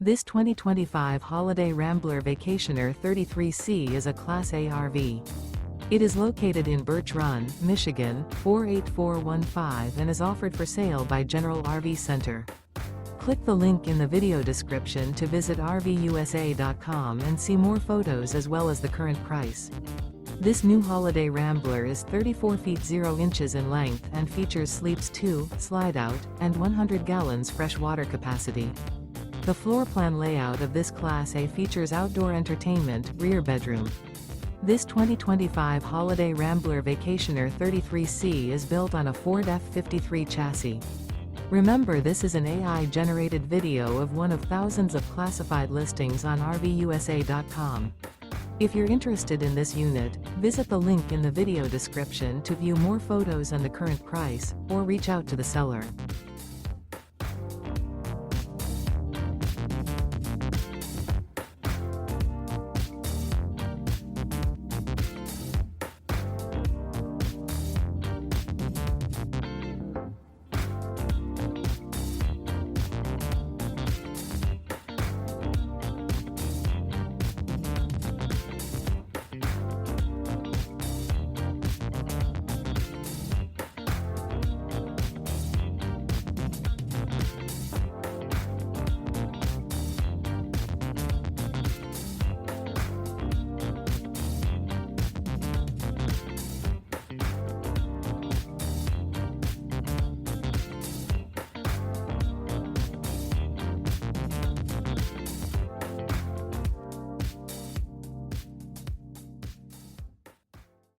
This 2025 Holiday Rambler Vacationer 33C is a Class A RV. It is located in Birch Run, Michigan, 48415 and is offered for sale by General RV Center. Click the link in the video description to visit RVUSA.com and see more photos as well as the current price. This new Holiday Rambler is 34 feet 0 inches in length and features sleeps 2, Slideout, and 100 gallons fresh water capacity. The floor plan layout of this Class A features outdoor entertainment, rear bedroom. This 2025 Holiday Rambler Vacationer 33C is built on a Ford F-53 chassis. Remember, this is an AI-generated video of one of thousands of classified listings on RVUSA.com. If you're interested in this unit, visit the link in the video description to view more photos and the current price, or reach out to the seller.